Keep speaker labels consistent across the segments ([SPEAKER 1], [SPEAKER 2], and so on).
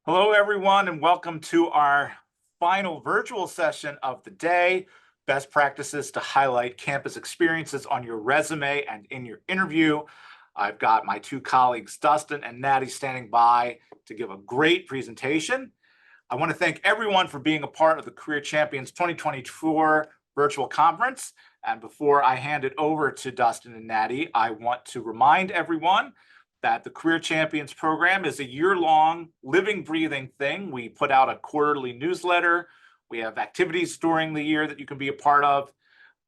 [SPEAKER 1] Hello, everyone, and welcome to our final virtual session of the day. Best practices to highlight campus experiences on your resume and in your interview. I've got my two colleagues, Dustin and Natty, standing by to give a great presentation. I want to thank everyone for being a part of the Career Champions 2024 virtual conference. And before I hand it over to Dustin and Natty, I want to remind everyone that the Career Champions program is a year-long, living, breathing thing. We put out a quarterly newsletter. We have activities during the year that you can be a part of.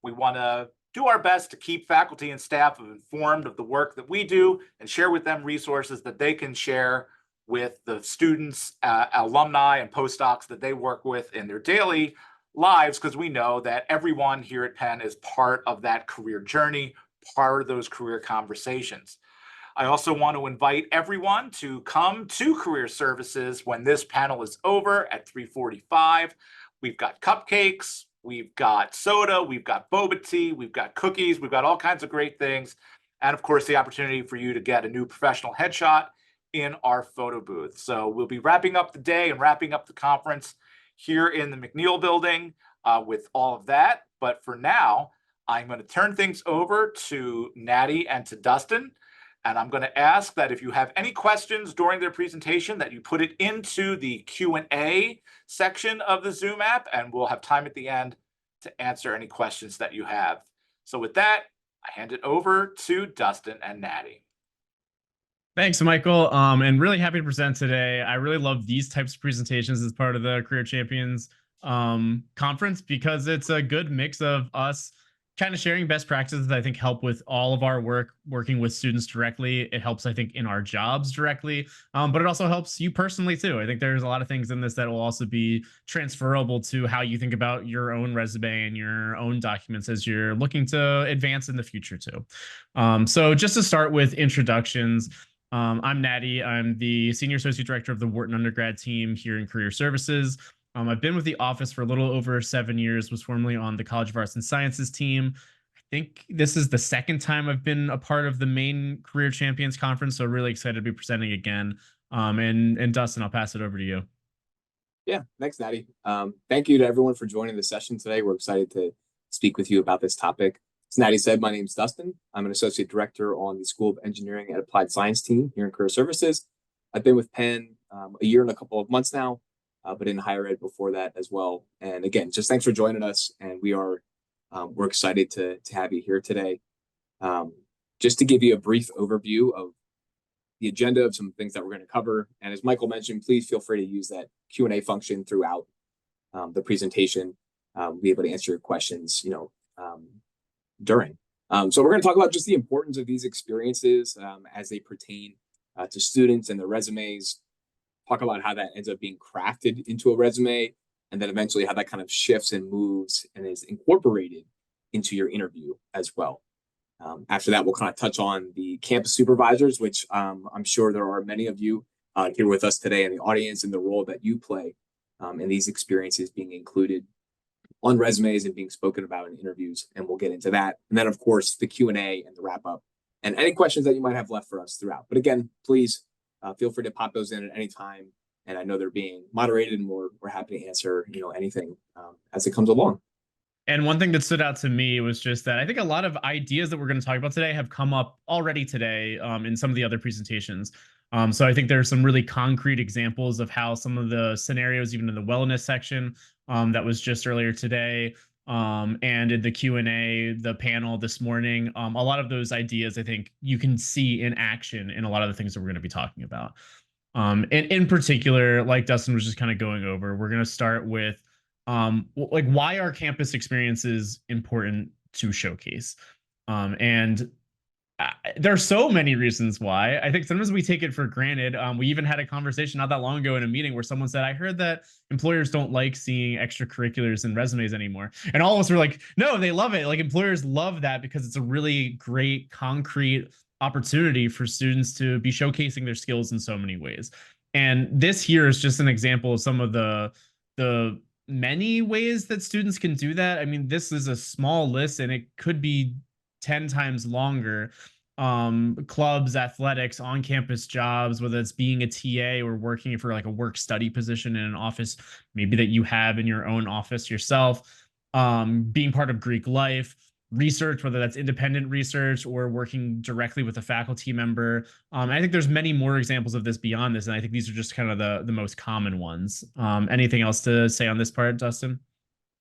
[SPEAKER 1] We want to do our best to keep faculty and staff informed of the work that we do and share with them resources that they can share with the students, alumni, and postdocs that they work with in their daily lives, because we know that everyone here at Penn is part of that career journey, part of those career conversations. I also want to invite everyone to come to Career Services when this panel is over at 3:45. We've got cupcakes, we've got soda, we've got boba tea, we've got cookies, we've got all kinds of great things. And of course, the opportunity for you to get a new professional headshot in our photo booth. So we'll be wrapping up the day and wrapping up the conference here in the McNeil building with all of that. But for now, I'm going to turn things over to Natty and to Dustin. And I'm going to ask that if you have any questions during their presentation, that you put it into the Q&A section of the Zoom app, and we'll have time at the end to answer any questions that you have. So with that, I hand it over to Dustin and Natty.
[SPEAKER 2] Thanks, Michael. And really happy to present today. I really love these types of presentations as part of the Career Champions conference, because it's a good mix of us kind of sharing best practices that I think help with all of our work, working with students directly. It helps, I think, in our jobs directly, but it also helps you personally too. I think there's a lot of things in this that will also be transferable to how you think about your own resume and your own documents as you're looking to advance in the future too. So just to start with introductions, I'm Natty. I'm the Senior Associate Director of the Wharton undergrad team here in Career Services. I've been with the office for a little over 7 years, was formerly on the College of Arts and Sciences team. I think this is the second time I've been a part of the main Career Champions conference, so really excited to be presenting again. And Dustin, I'll pass it over to you.
[SPEAKER 3] Yeah, thanks, Natty. Thank you to everyone for joining the session today. We're excited to speak with you about this topic. As Natty said, my name's Dustin. I'm an Associate Director on the School of Engineering and Applied Science team here in Career Services. I've been with Penn a year and a couple of months now, but in higher ed before that as well. And again, just thanks for joining us. And we're excited to have you here today. Just to give you a brief overview of the agenda of some things that we're going to cover. And as Michael mentioned, please feel free to use that Q&A function throughout the presentation. We'll be able to answer your questions, during. So we're going to talk about just the importance of these experiences as they pertain to students and their resumes. Talk about how that ends up being crafted into a resume, and then eventually how that kind of shifts and moves and is incorporated into your interview as well. After that, we'll kind of touch on the campus supervisors, which I'm sure there are many of you here with us today in the audience, and the role that you play in these experiences being included on resumes and being spoken about in interviews, and we'll get into that. And then, of course, the Q&A and the wrap-up, and any questions that you might have left for us throughout. But again, please feel free to pop those in at any time. And I know they're being moderated, and we're happy to answer anything as it comes along.
[SPEAKER 2] And one thing that stood out to me was just that I think a lot of ideas that we're going to talk about today have come up already today in some of the other presentations. So I think there are some really concrete examples of how some of the scenarios, even in the wellness section that was just earlier today, and in the Q&A, the panel this morning, a lot of those ideas I think you can see in action in a lot of the things that we're going to be talking about. And in particular, like Dustin was just kind of going over, we're going to start with why are campus experiences important to showcase? And there are so many reasons why. I think sometimes we take it for granted. We even had a conversation not that long ago in a meeting where someone said, I heard that employers don't like seeing extracurriculars in resumes anymore. And all of us were like, no, they love it. Like, employers love that because it's a really great, concrete opportunity for students to be showcasing their skills in so many ways. And this here is just an example of some of the many ways that students can do that. I mean, this is a small list and it could be 10 times longer. clubs, athletics, on-campus jobs, whether it's being a TA or working for like a work study position in an office, maybe that you have in your own office yourself, being part of Greek life, research, whether that's independent research or working directly with a faculty member. I think there's many more examples of this beyond this, and I think these are just kind of the most common ones. Anything else to say on this part, Dustin?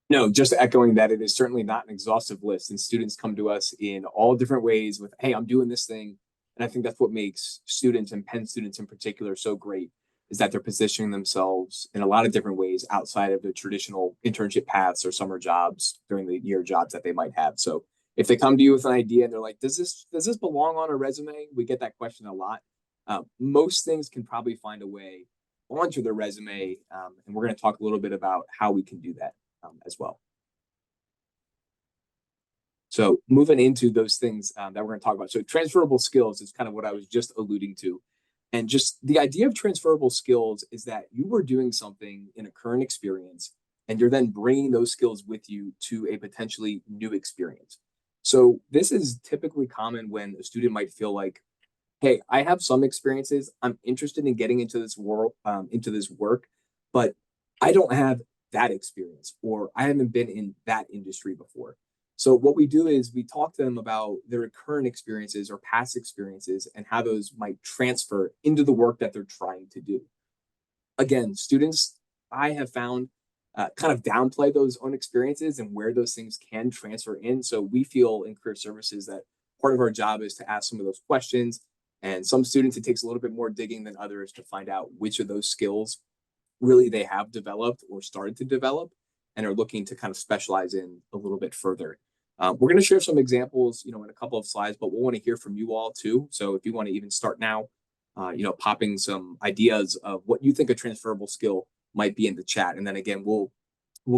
[SPEAKER 3] No, just echoing that it is certainly not an exhaustive list, and students come to us in all different ways with, hey, I'm doing this thing. And I think that's what makes students, and Penn students in particular, so great, is that they're positioning themselves in a lot of different ways outside of the traditional internship paths or summer jobs during the year jobs that they might have. So if they come to you with an idea and they're like, does this belong on a resume? We get that question a lot. Most things can probably find a way onto their resume, and we're going to talk a little bit about how we can do that as well. So moving into those things that we're going to talk about. So transferable skills is kind of what I was just alluding to. And just the idea of transferable skills is that you were doing something in a current experience and you're then bringing those skills with you to a potentially new experience. So this is typically common when a student might feel like, hey, I have some experiences. I'm interested in getting into this world, into this work, but I don't have that experience, or I haven't been in that industry before. So what we do is we talk to them about their current experiences or past experiences and how those might transfer into the work that they're trying to do. Again, students, I have found, kind of downplay those own experiences and where those things can transfer in. So we feel in career services that part of our job is to ask some of those questions. And some students, it takes a little bit more digging than others to find out which of those skills really they have developed or started to develop and are looking to kind of specialize in a little bit further. We're going to share some examples, in a couple of slides, but we'll want to hear from you all too. So if you want to even start now, popping some ideas of what you think a transferable skill might be in the chat. And then again, we'll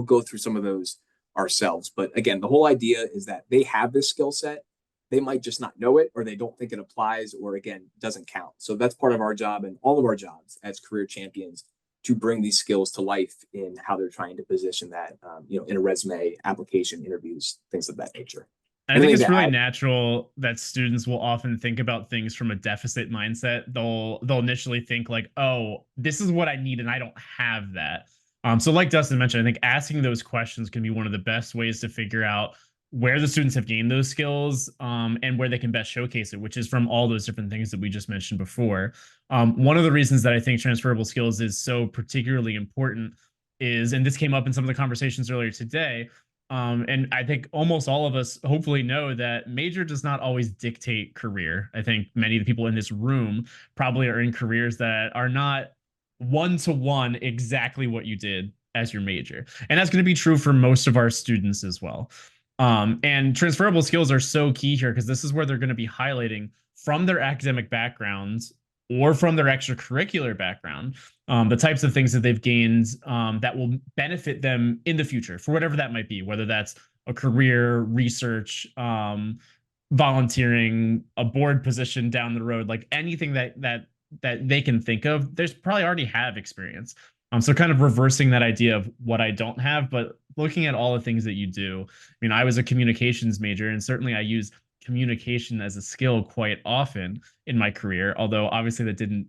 [SPEAKER 3] go through some of those ourselves. But again, the whole idea is that they have this skill set. They might just not know it, or they don't think it applies, or again, doesn't count. So that's part of our job and all of our jobs as career champions, to bring these skills to life in how they're trying to position that, in a resume, application, interviews, things of that nature.
[SPEAKER 2] I think it's really natural that students will often think about things from a deficit mindset. They'll initially think like, oh, this is what I need and I don't have that. So like Dustin mentioned, I think asking those questions can be one of the best ways to figure out where the students have gained those skills, and where they can best showcase it, which is from all those different things that we just mentioned before. One of the reasons that I think transferable skills is so particularly important is, and this came up in some of the conversations earlier today, and I think almost all of us hopefully know that major does not always dictate career. I think many of the people in this room probably are in careers that are not one-to-one exactly what you did as your major. And that's going to be true for most of our students as well. And transferable skills are so key here because this is where they're going to be highlighting from their academic backgrounds or from their extracurricular background, the types of things that they've gained that will benefit them in the future for whatever that might be, whether that's a career, research, volunteering, a board position down the road, like anything that they can think of, there's probably already have experience. So kind of reversing that idea of what I don't have, but looking at all the things that you do. I mean, I was a communications major, and certainly I use communication as a skill quite often in my career, although obviously that didn't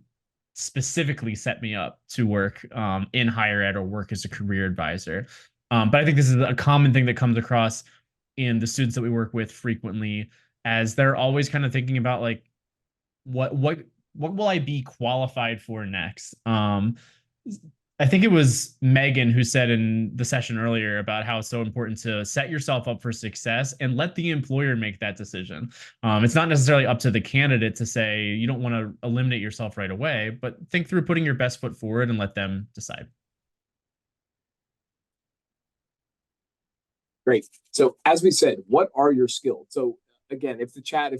[SPEAKER 2] specifically set me up to work in higher ed or work as a career advisor. But I think this is a common thing that comes across in the students that we work with frequently, as they're always kind of thinking about like, what will I be qualified for next? I think it was Megan who said in the session earlier about how it's so important to set yourself up for success and let the employer make that decision. It's not necessarily up to the candidate to say you don't want to eliminate yourself right away, but think through putting your best foot forward and let them decide.
[SPEAKER 3] Great. So as we said, what are your skills? So again, if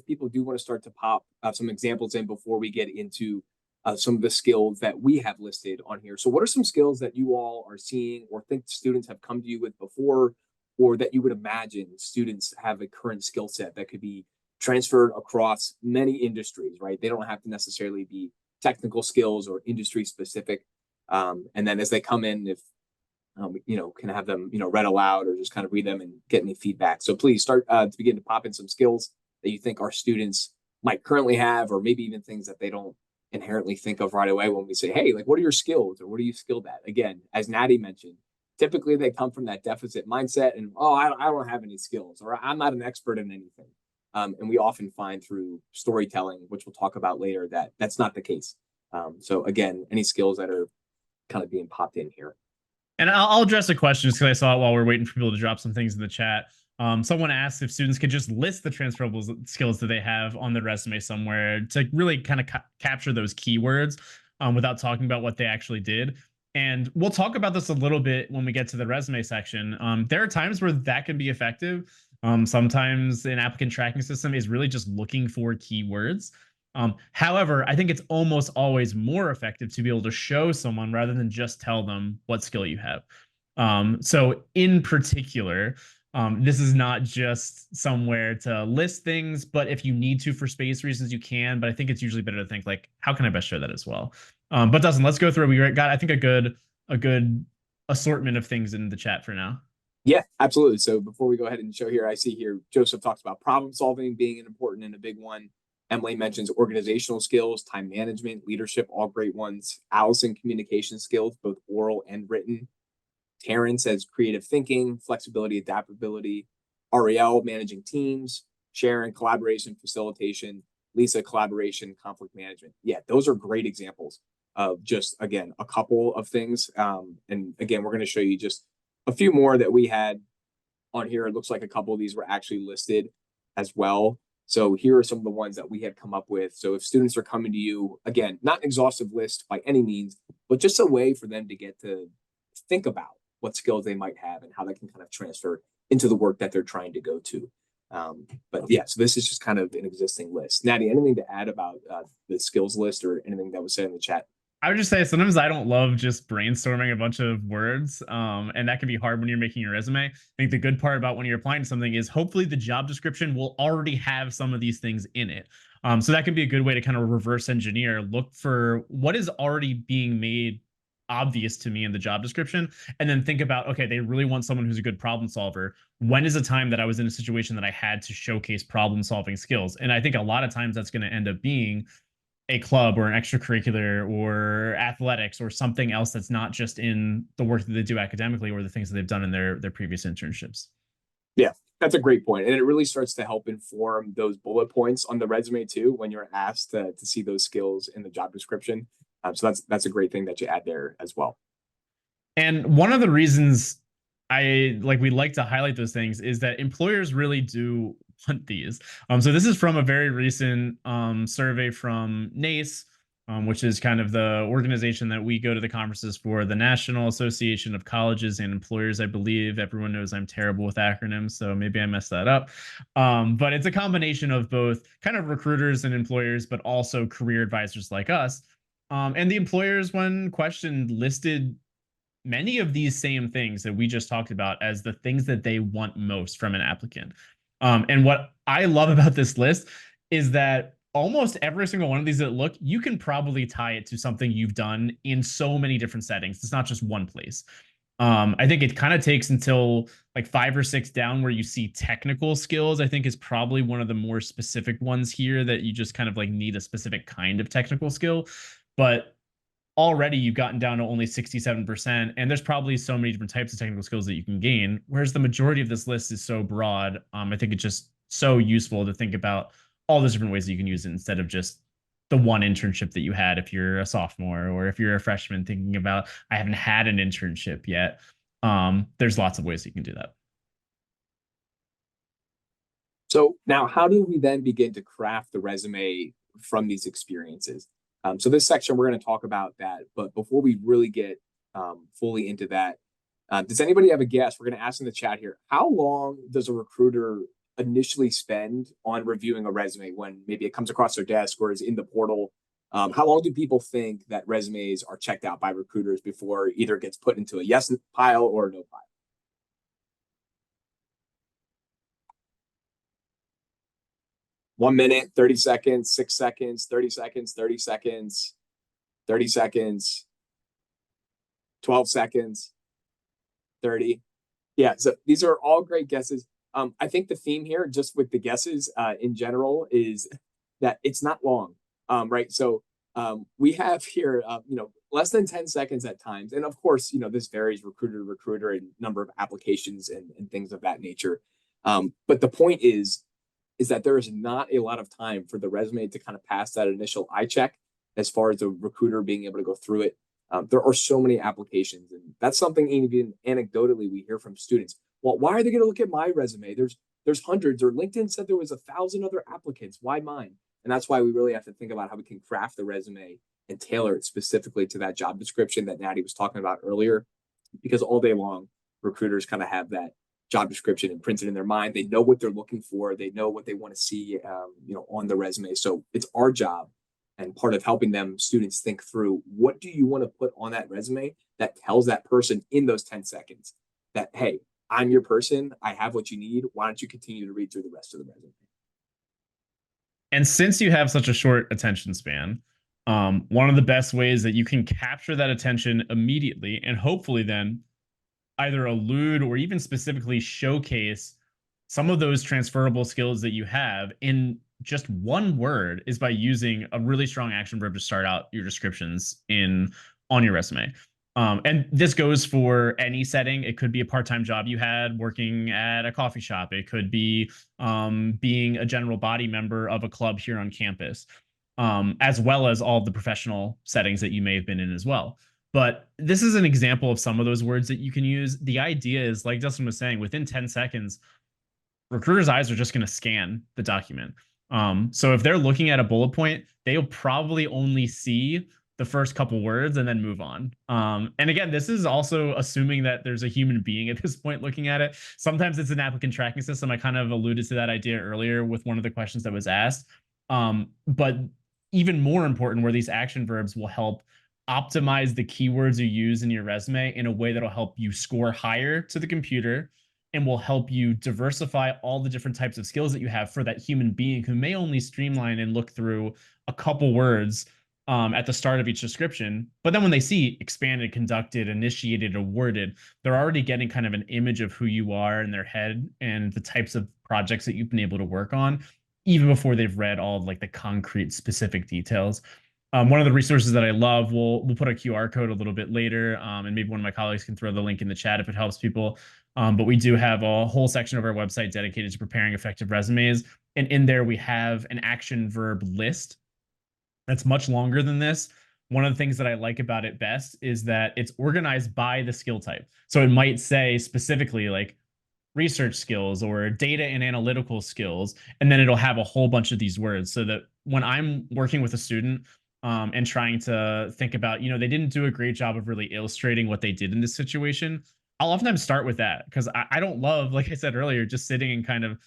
[SPEAKER 3] people do want to start to pop some examples in before we get into some of the skills that we have listed on here. So what are some skills that you all are seeing or think students have come to you with before, or that you would imagine students have a current skill set that could be transferred across many industries, right? They don't have to necessarily be technical skills or industry specific. And then as they come in, if can have them, read aloud or just kind of read them and get any feedback. So please start to begin to pop in some skills that you think our students might currently have, or maybe even things that they don't inherently think of right away when we say, hey, like, what are your skills or what are you skilled at? Again, as Natty mentioned, typically they come from that deficit mindset and, oh, I don't have any skills, or I'm not an expert in anything. And we often find through storytelling, which we'll talk about later, that that's not the case. So again, any skills that are kind of being popped in here.
[SPEAKER 2] And I'll address a question just because I saw it while we're waiting for people to drop some things in the chat. Someone asked if students could just list the transferable skills that they have on the resume somewhere to really kind of capture those keywords without talking about what they actually did. And we'll talk about this a little bit when we get to the resume section. There are times where that can be effective. Sometimes an applicant tracking system is really just looking for keywords. However, I think it's almost always more effective to be able to show someone rather than just tell them what skill you have. So in particular, this is not just somewhere to list things, but if you need to for space reasons, you can. But I think it's usually better to think like, how can I best show that as well? But Dustin, let's go through. We got, I think, a good assortment of things in the chat for now.
[SPEAKER 3] Yeah, absolutely. So before we go ahead and show here, I see here Joseph talks about problem solving being an important and a big one. Emily mentions organizational skills, time management, leadership, all great ones. Allison, communication skills, both oral and written. Taryn says creative thinking, flexibility, adaptability. Ariel, managing teams. Sharon, collaboration, facilitation. Lisa, collaboration, conflict management. Yeah, those are great examples of just, again, a couple of things. And again, we're going to show you just a few more that we had on here. It looks like a couple of these were actually listed as well. So here are some of the ones that we had come up with. So if students are coming to you, again, not an exhaustive list by any means, but just a way for them to get to think about what skills they might have and how that can kind of transfer into the work that they're trying to go to. But yeah, so this is just kind of an existing list. Natty, anything to add about the skills list or anything that was said in the chat?
[SPEAKER 2] I would just say sometimes I don't love just brainstorming a bunch of words, and that can be hard when you're making your resume. I think the good part about when you're applying to something is hopefully the job description will already have some of these things in it. So that can be a good way to kind of reverse engineer, look for what is already being made obvious to me in the job description, and then think about, okay, they really want someone who's a good problem solver. When is a time that I was in a situation that I had to showcase problem solving skills? And I think a lot of times that's going to end up being a club or an extracurricular or athletics or something else that's not just in the work that they do academically or the things that they've done in their previous internships. Yeah,
[SPEAKER 3] that's a great point. And it really starts to help inform those bullet points on the resume too, when you're asked to see those skills in the job description. So that's a great thing that you add there as well.
[SPEAKER 2] And one of the reasons we like to highlight those things is that employers really do want these. So this is from a very recent survey from NACE, which is kind of the organization that we go to the conferences for, the National Association of Colleges and Employers. I believe everyone knows I'm terrible with acronyms, so maybe I messed that up. But it's a combination of both kind of recruiters and employers, but also career advisors like us. And the employers, when questioned, listed many of these same things that we just talked about as the things that they want most from an applicant. And what I love about this list is that almost every single one of these that look, you can probably tie it to something you've done in so many different settings. It's not just one place. I think it kind of takes until like 5 or 6 down where you see technical skills. I think is probably one of the more specific ones here that you just kind of like need a specific kind of technical skill. But already you've gotten down to only 67%, and there's probably so many different types of technical skills that you can gain, whereas the majority of this list is so broad. I think it's just so useful to think about all those different ways that you can use it instead of just the one internship that you had if you're a sophomore, or if you're a freshman thinking about, I haven't had an internship yet. There's lots of ways you can do that.
[SPEAKER 3] So now, how do we then begin to craft the resume from these experiences? So this section, we're going to talk about that. But before we really get fully into that, does anybody have a guess? We're going to ask in the chat here, how long does a recruiter initially spend on reviewing a resume when maybe it comes across their desk or is in the portal? How long do people think that resumes are checked out by recruiters before either it gets put into a yes pile or a no pile? 1 minute, 30 seconds, 6 seconds, 30 seconds, 30 seconds, 30 seconds, 12 seconds, 30. Yeah, so these are all great guesses. I think the theme here, just with the guesses in general, is that it's not long, right? So we have here, less than 10 seconds at times. And of course, this varies recruiter to recruiter and number of applications and things of that nature. But the point is that there is not a lot of time for the resume to kind of pass that initial eye check as far as the recruiter being able to go through it. There are so many applications, and that's something even anecdotally we hear from students. Well, why are they going to look at my resume? There's hundreds, or LinkedIn said there was 1,000 other applicants. Why mine? And that's why we really have to think about how we can craft the resume and tailor it specifically to that job description that Natty was talking about earlier. Because all day long, recruiters kind of have that job description imprinted in their mind. They know what they're looking for. They know what they want to see, on the resume. So it's our job, and part of helping them students think through, what do you want to put on that resume that tells that person in those 10 seconds that, hey, I'm your person. I have what you need. Why don't you continue to read through the rest of the resume?
[SPEAKER 2] And since you have such a short attention span, one of the best ways that you can capture that attention immediately and hopefully then either allude or even specifically showcase some of those transferable skills that you have in just one word is by using a really strong action verb to start out your descriptions on your resume. And this goes for any setting. It could be a part-time job you had working at a coffee shop. It could be being a general body member of a club here on campus, as well as all the professional settings that you may have been in as well. But this is an example of some of those words that you can use. The idea is, like Dustin was saying, within 10 seconds, recruiters' eyes are just going to scan the document. So if they're looking at a bullet point, they'll probably only see the first couple words and then move on. And again, this is also assuming that there's a human being at this point looking at it. Sometimes it's an applicant tracking system. I kind of alluded to that idea earlier with one of the questions that was asked. But even more important, where these action verbs will help optimize the keywords you use in your resume in a way that'll help you score higher to the computer and will help you diversify all the different types of skills that you have for that human being who may only streamline and look through a couple words at the start of each description. But then when they see expanded, conducted, initiated, awarded, they're already getting kind of an image of who you are in their head and the types of projects that you've been able to work on, even before they've read all of, like, the concrete specific details. One of the resources that I love, we'll put a QR code a little bit later, and maybe one of my colleagues can throw the link in the chat if it helps people. But we do have a whole section of our website dedicated to preparing effective resumes. And in there, we have an action verb list that's much longer than this. One of the things that I like about it best is that it's organized by the skill type. So it might say specifically like research skills or data and analytical skills, and then it'll have a whole bunch of these words, so that when I'm working with a student and trying to think about, they didn't do a great job of really illustrating what they did in this situation, I'll oftentimes start with that, because I don't love, like I said earlier, just sitting and kind of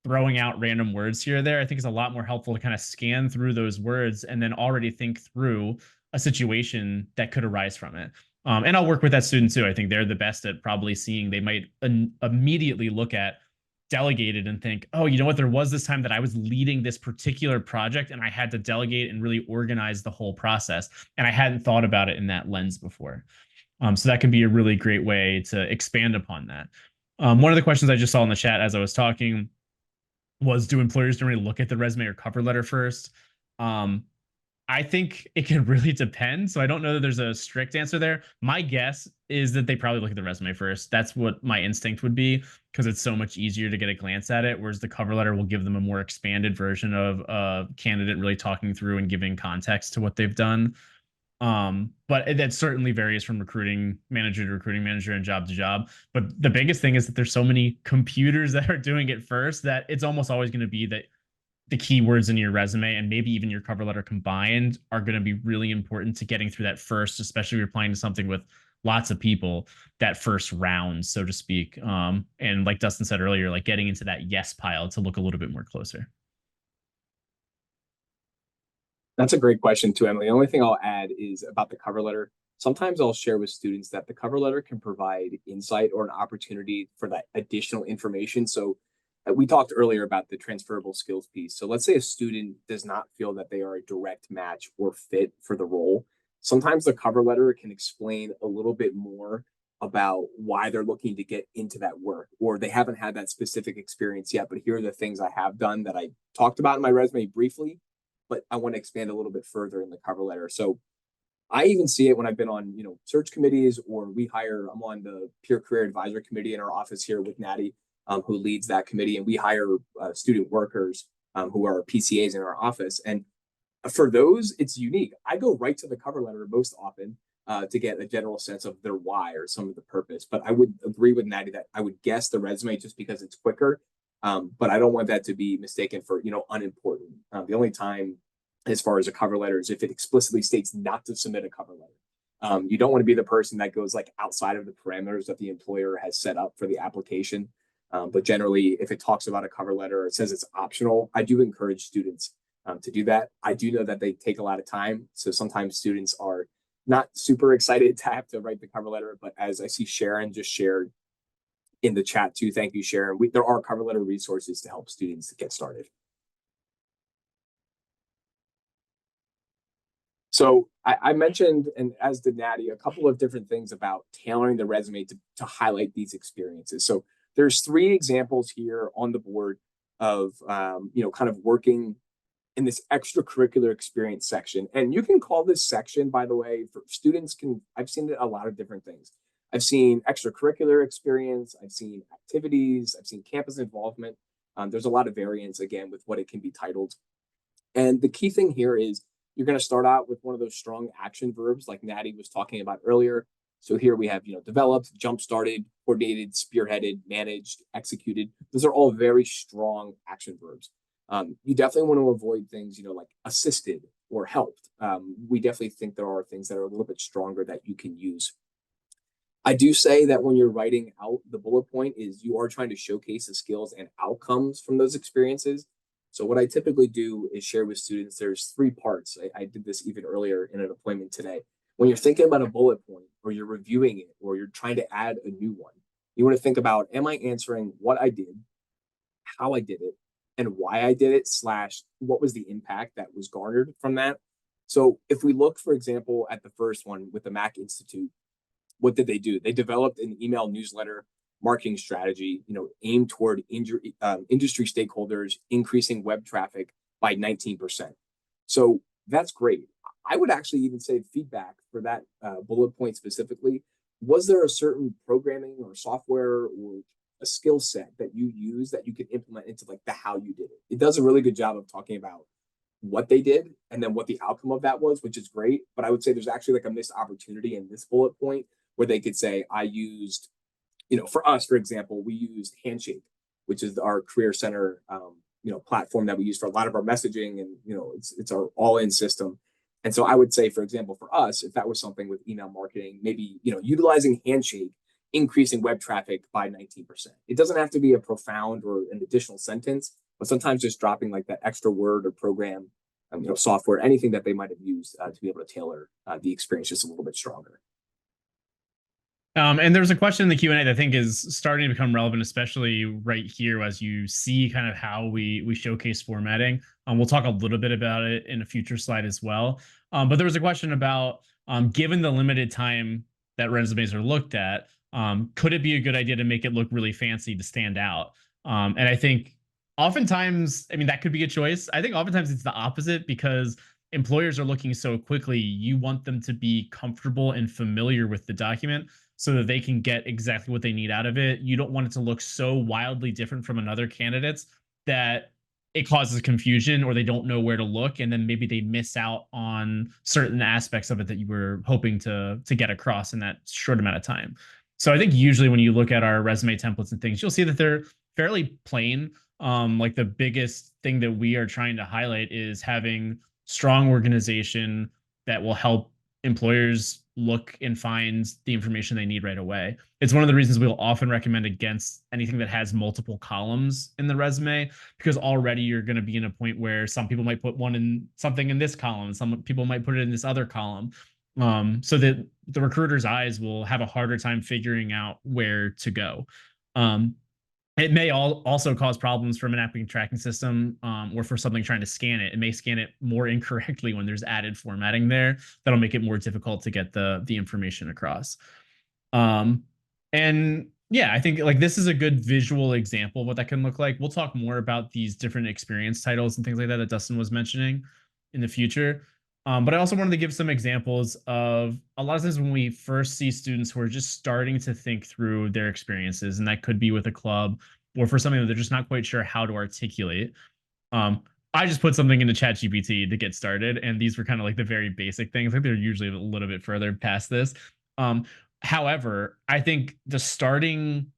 [SPEAKER 2] throwing out random words here or there. I think it's a lot more helpful to kind of scan through those words and then already think through a situation that could arise from it. And I'll work with that student too. I think they're the best at probably seeing. They might immediately look at delegated and think, oh, you know what? There was this time that I was leading this particular project and I had to delegate and really organize the whole process. And I hadn't thought about it in that lens before. So that can be a really great way to expand upon that. One of the questions I just saw in the chat as I was talking was, do employers generally look at the resume or cover letter first? I think it can really depend. So I don't know that there's a strict answer there. My guess is that they probably look at the resume first. That's what my instinct would be, because it's so much easier to get a glance at it, whereas the cover letter will give them a more expanded version of a candidate really talking through and giving context to what they've done. But that certainly varies from recruiting manager to recruiting manager and job to job. But the biggest thing is that there's so many computers that are doing it first that it's almost always going to be that the keywords in your resume and maybe even your cover letter combined are going to be really important to getting through that first, especially if you're applying to something with lots of people, that first round, so to speak. And like Dustin said earlier, like getting into that yes pile to look a little bit more closer.
[SPEAKER 3] That's a great question too, Emily. The only thing I'll add is about the cover letter. Sometimes I'll share with students that the cover letter can provide insight or an opportunity for that additional information. So we talked earlier about the transferable skills piece. So let's say a student does not feel that they are a direct match or fit for the role. Sometimes the cover letter can explain a little bit more about why they're looking to get into that work, or they haven't had that specific experience yet, but here are the things I have done that I talked about in my resume briefly, but I want to expand a little bit further in the cover letter. So I even see it when I've been on, search committees, or I'm on the peer career advisory committee in our office here with Natty, who leads that committee, and we hire student workers who are PCAs in our office. And for those, it's unique. I go right to the cover letter most often to get a general sense of their why or some of the purpose. But I would agree with Natty that I would guess the resume just because it's quicker. But I don't want that to be mistaken for, unimportant. The only time as far as a cover letter is if it explicitly states not to submit a cover letter. You don't want to be the person that goes like outside of the parameters that the employer has set up for the application. But generally, if it talks about a cover letter, it says it's optional. I do encourage students to do that. I do know that they take a lot of time. So sometimes students are not super excited to have to write the cover letter. But as I see Sharon just shared in the chat too, thank you, Sharon. There are cover letter resources to help students get started. So I mentioned, and as did Natty, a couple of different things about tailoring the resume to highlight these experiences. So there's 3 examples here on the board of, kind of working in this extracurricular experience section. And you can call this section, by the way, for students I've seen it a lot of different things. I've seen extracurricular experience, I've seen activities, I've seen campus involvement. There's a lot of variance, again, with what it can be titled. And the key thing here is you're going to start out with one of those strong action verbs like Natty was talking about earlier. So here we have, developed, jump-started, coordinated, spearheaded, managed, executed. Those are all very strong action verbs. You definitely want to avoid things, like assisted or helped. We definitely think there are things that are a little bit stronger that you can use. I do say that when you're writing out the bullet point is you are trying to showcase the skills and outcomes from those experiences. So what I typically do is share with students, there's 3 parts. I did this even earlier in an appointment today. When you're thinking about a bullet point, or you're reviewing it, or you're trying to add a new one, you want to think about, am I answering what I did, how I did it, and why I did it, / what was the impact that was garnered from that? So if we look, for example, at the first one with the Mac Institute, what did they do? They developed an email newsletter marketing strategy, aimed toward industry stakeholders, increasing web traffic by 19%. So that's great. I would actually even say feedback for that bullet point specifically. Was there a certain programming or software or a skill set that you use that you could implement into like the how you did it? It does a really good job of talking about what they did and then what the outcome of that was, which is great. But I would say there's actually like a missed opportunity in this bullet point where they could say, I used, for us, for example, we used Handshake, which is our career center, platform that we use for a lot of our messaging, and it's our all-in system. And so I would say, for example, for us, if that was something with email marketing, maybe utilizing Handshake, increasing web traffic by 19%. It doesn't have to be a profound or an additional sentence, but sometimes just dropping like that extra word or program, software, anything that they might have used to be able to tailor the experience just a little bit stronger.
[SPEAKER 2] And there's a question in the Q&A that I think is starting to become relevant, especially right here as you see kind of how we showcase formatting. We'll talk a little bit about it in a future slide as well. But there was a question about, given the limited time that resumes are looked at, could it be a good idea to make it look really fancy to stand out? And I think oftentimes, that could be a choice. I think oftentimes it's the opposite, because employers are looking so quickly. You want them to be comfortable and familiar with the document so that they can get exactly what they need out of it. You don't want it to look so wildly different from another candidate's that it causes confusion, or they don't know where to look, and then maybe they miss out on certain aspects of it that you were hoping to get across in that short amount of time. So I think usually when you look at our resume templates and things, you'll see that they're fairly plain. Like the biggest thing that we are trying to highlight is having strong organization that will help employers look and find the information they need right away. It's one of the reasons we'll often recommend against anything that has multiple columns in the resume, because already you're going to be in a point where some people might put something in this column, some people might put it in this other column, so that the recruiter's eyes will have a harder time figuring out where to go. It may also cause problems from an applicant tracking system, or for something trying to scan it. It may scan it more incorrectly when there's added formatting there. That'll make it more difficult to get the information across. And yeah, I think like this is a good visual example of what that can look like. We'll talk more about these different experience titles and things like that that Dustin was mentioning in the future. But I also wanted to give some examples of a lot of times when we first see students who are just starting to think through their experiences, and that could be with a club or for something that they're just not quite sure how to articulate. I just put something into ChatGPT to get started, and these were kind of like the very basic things. I think they're usually a little bit further past this. Um, However, I think the starting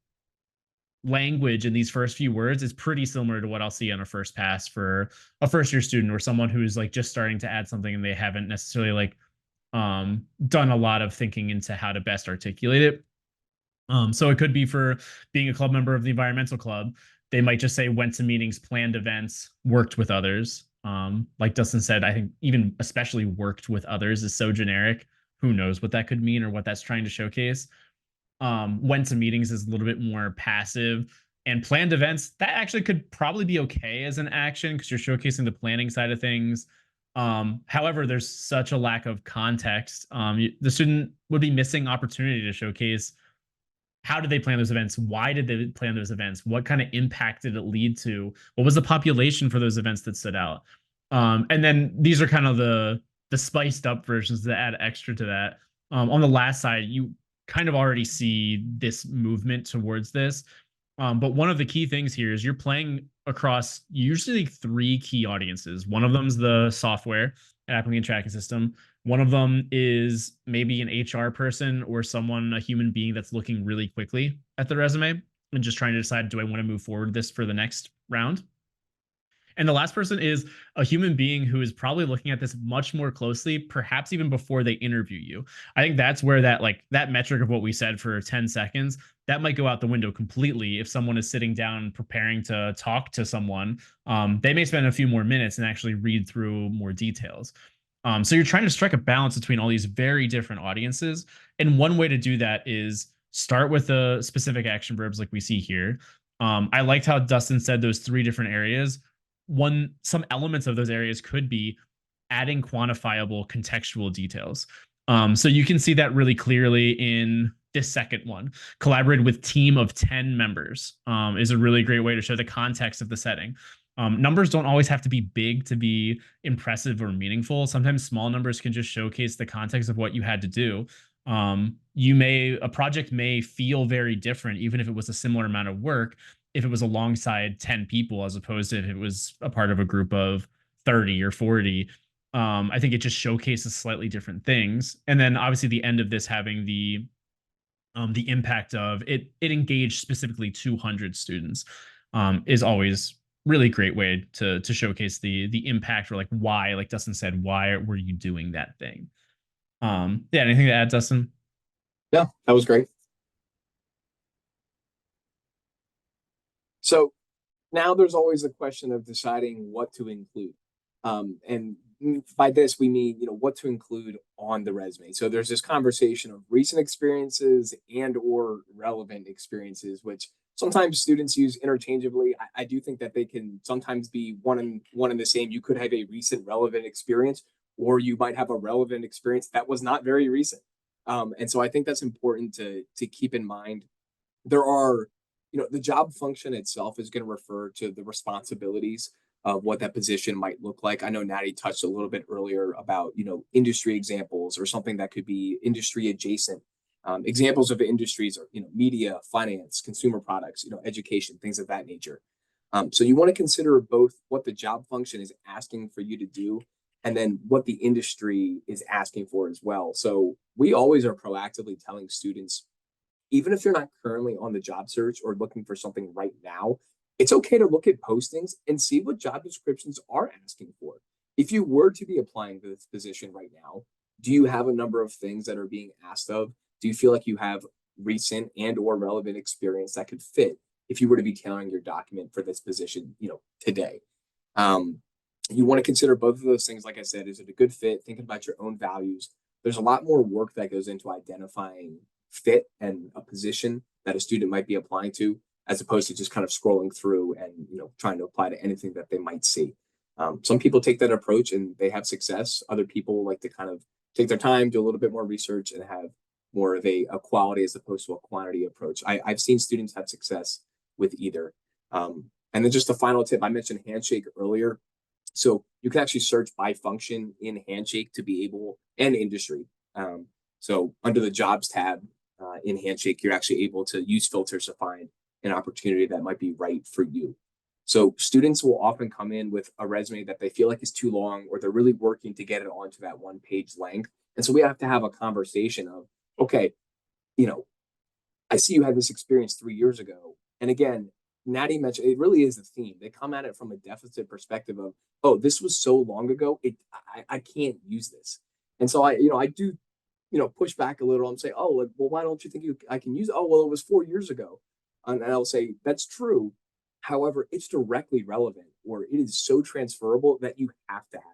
[SPEAKER 2] language in these first few words is pretty similar to what I'll see on a first pass for a first year student or someone who's like just starting to add something and they haven't necessarily like done a lot of thinking into how to best articulate it. So it could be for being a club member of the environmental club. They might just say went to meetings, planned events, worked with others. Like Dustin said, I think even especially worked with others is so generic. Who knows what that could mean or what that's trying to showcase. Went to meetings is a little bit more passive. And planned events, that actually could probably be okay as an action because you're showcasing the planning side of things. However, there's such a lack of context. The student would be missing opportunity to showcase how did they plan those events? Why did they plan those events? What kind of impact did it lead to? What was the population for those events that stood out? And then these are kind of the spiced up versions that add extra to that. On the last side, you kind of already see this movement towards this. But one of the key things here is you're playing across usually three key audiences. One of them is the software and applicant tracking system. One of them is maybe an HR person or someone, a human being that's looking really quickly at the resume and just trying to decide, do I want to move forward this for the next round? And the last person is a human being who is probably looking at this much more closely, perhaps even before they interview you. I think that's where that like that metric of what we said for 10 seconds, that might go out the window completely if someone is sitting down preparing to talk to someone. They may spend a few more minutes and actually read through more details. So you're trying to strike a balance between all these very different audiences. And one way to do that is start with the specific action verbs like we see here. I liked how Dustin said those three different areas. Some elements of those areas could be adding quantifiable contextual details. So you can see that really clearly in this second one. Collaborate with team of 10 members is a really great way to show the context of the setting. Numbers don't always have to be big to be impressive or meaningful. Sometimes small numbers can just showcase the context of what you had to do. A project may feel very different, even if it was a similar amount of work, if it was alongside 10 people, as opposed to if it was a part of a group of 30 or 40. I think it just showcases slightly different things. And then obviously the end of this having the impact of it engaged specifically 200 students is always really great way to showcase the impact or like why, like Dustin said, why were you doing that thing? Yeah, anything to add, Dustin?
[SPEAKER 3] Yeah, that was great. So now there's always the question of deciding what to include. And by this, we mean, what to include on the resume. So there's this conversation of recent experiences and or relevant experiences, which sometimes students use interchangeably. I do think that they can sometimes be one and the same. You could have a recent relevant experience, or you might have a relevant experience that was not very recent. And so I think that's important to keep in mind. There are, the job function itself is going to refer to the responsibilities of what that position might look like. I know Natty touched a little bit earlier about, industry examples or something that could be industry adjacent. Examples of industries are, media, finance, consumer products, education, things of that nature. So you want to consider both what the job function is asking for you to do and then what the industry is asking for as well. So we always are proactively telling students, even if you're not currently on the job search or looking for something right now, it's okay to look at postings and see what job descriptions are asking for. If you were to be applying to this position right now, do you have a number of things that are being asked of? Do you feel like you have recent and or relevant experience that could fit if you were to be tailoring your document for this position, today? You want to consider both of those things. Like I said, is it a good fit? Thinking about your own values. There's a lot more work that goes into identifying fit and a position that a student might be applying to, as opposed to just kind of scrolling through and trying to apply to anything that they might see. Some people take that approach and they have success. Other people like to kind of take their time, do a little bit more research, and have more of a quality as opposed to a quantity approach. I've seen students have success with either. And then just a final tip, I mentioned Handshake earlier. So you can actually search by function in Handshake to be able, and industry. So under the jobs tab in Handshake, you're actually able to use filters to find an opportunity that might be right for you. So students will often come in with a resume that they feel like is too long, or they're really working to get it onto that 1-page length. And so we have to have a conversation of, okay, I see you had this experience 3 years ago. And again, Natty mentioned it really is a theme. They come at it from a deficit perspective of, oh, this was so long ago, I can't use this. And so I do, push back a little and say, oh, well, why don't you think I can use it? Oh, well, it was 4 years ago. And I'll say, that's true. However, it's directly relevant, or it is so transferable that you have to have